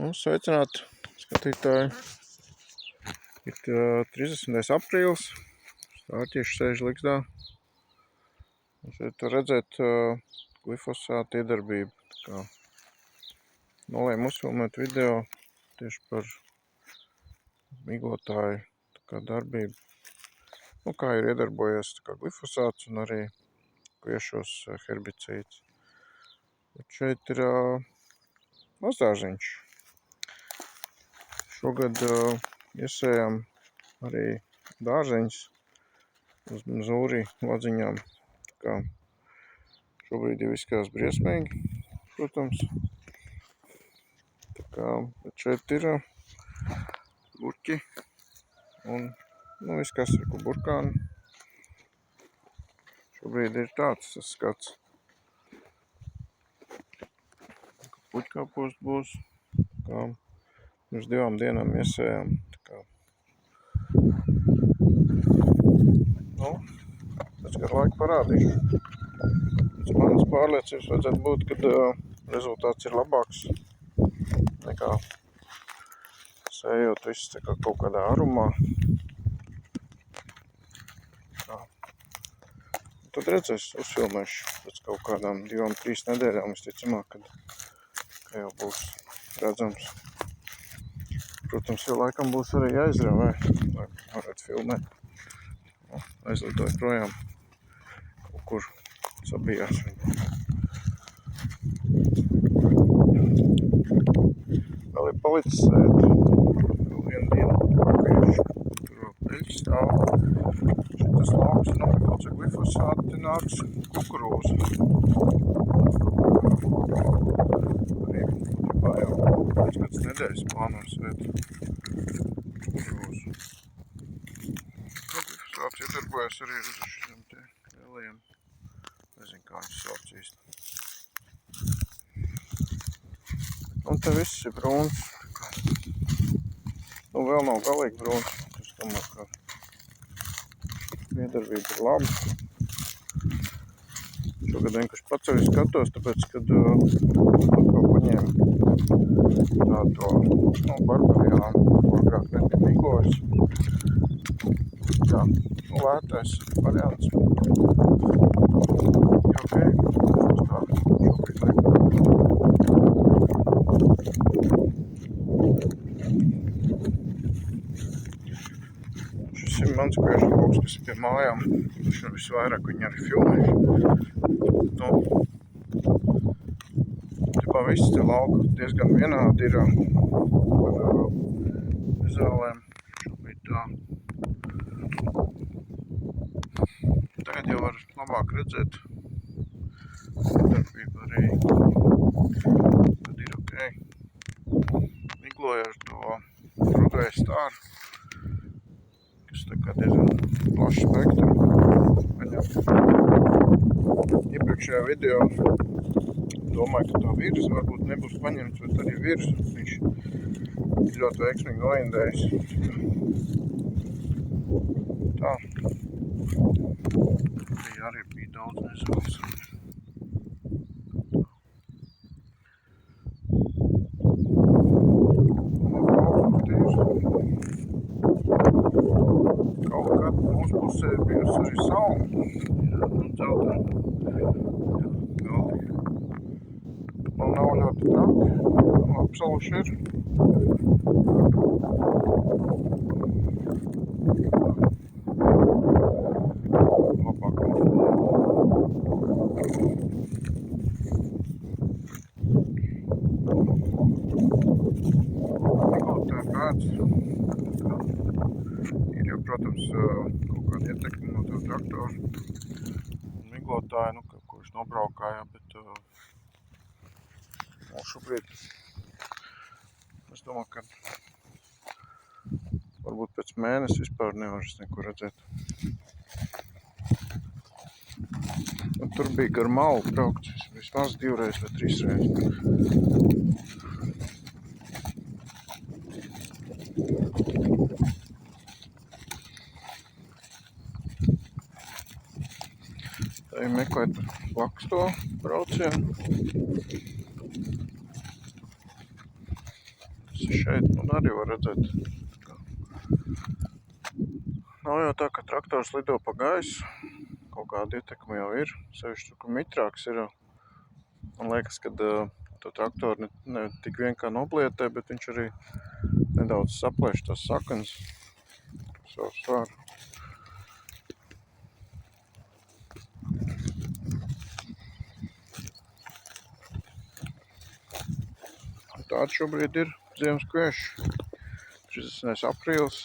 Sveicināti, skatītāji! Ir 30. aprīlis, stārķieši sēž ligzdā. Un šeit var redzēt glifosāta iedarbību. Nolēmu uzfilmēt video tieši par miglotāju darbību. Kā ir iedarbojies glifosāts un arī kviešos herbicīds. Šeit ir mazdārziņš. Šogad iesējām arī dārzeņus uz Zūri ladziņām. Šobrīd jau izskatās briesmīgi, protams. Bet šeit ir burķi un viss, kas ir burkāni. Šobrīd ir tāds tas skats. Puķkāposts būs. Pirms 2 dienām iesējām. Pēc kādu laiku parādīšu. Pēc manas pārliecības vajadzētu būt, kad rezultāts ir labāks nekā sējot viss kaut kādā arumā. Tad redzēs, uzfilmēšu pēc kaut kādām 2-3 nedēļām, visticamāk, kad jau būs redzams. Protams, jau laikam būs arī jāizravē, lai varētu filmēt. Aizlidoju projām, kaut kur sabijās. Vēl ir palicis sēt. Vēl 1 dienu pakaiši. Tur vēl peļķi stāv. Šitas lauks nomikots ar glifosātu, te nāks kukurūza. Arī jau pēc kāds nedēļas plāno sēt kukurūzu. Glifosāts iedarbojas arī ar šiem te lielajiem. Nezinu, kā viņus sauc īsti. Un te viss ir brūns. Vēl nav galīgi brūns. Es domāju, ka iedarbība ir laba. Šogad vienkārši paceļu skatos, tāpēc, kad atkal paņēmu tādu barbarijānu, ko agrāk nebija miglojis. Lētais variants. Okay. Tā šobrīd liek. Šis ir mans kviešu lauks, kas ir pie mājām. Šur visvairāk viņi arī filmējuši. Tipā visi tie lauki diezgan vienādi ir izvēlēm. Šobrīd tā. Tagad jau var labāk redzēt. Darbība arī. Tad ir ok. Migloju ar to rudēju stāru, kas diezgan plašu spektru paņem. Iepriekšējā video domāju, ka tā virza varbūt nebūs paņemts, bet arī virza. Viņš ir ļoti veiksmīgi noindējis. Tā. Arī bija daudz nezvals. Kaut kad mūsu pusē ir bijusi arī saule. Dzeltena. Galdi. Man nav ļoti traki. Apsaluši ir. Ir jau, protams, kaut kāda ietekme no tā traktora. Miglotāji, kaut viņš nobraukāja, bet šobrīd es domāju, ka varbūt pēc mēnesi vispār nevaras neko redzēt. Un tur bija gar malu braukt vismaz 2 reizes vai 3 reizes. Tā ir meklēt blakus to braucienu. šeit, nu arī var redzēt. Nav jau tā, ka traktors lido pa gaisu. Kaut kāda ietekme jau ir. Sevišķi, kur mitrāks ir. Man liekas, ka to traktoru ne tik vien kā noblietē, bet viņš arī nedaudz saplēš tās saknes. Savu svāru. Tāds šobrīd ir ziemas kvieši. 30. aprīlis.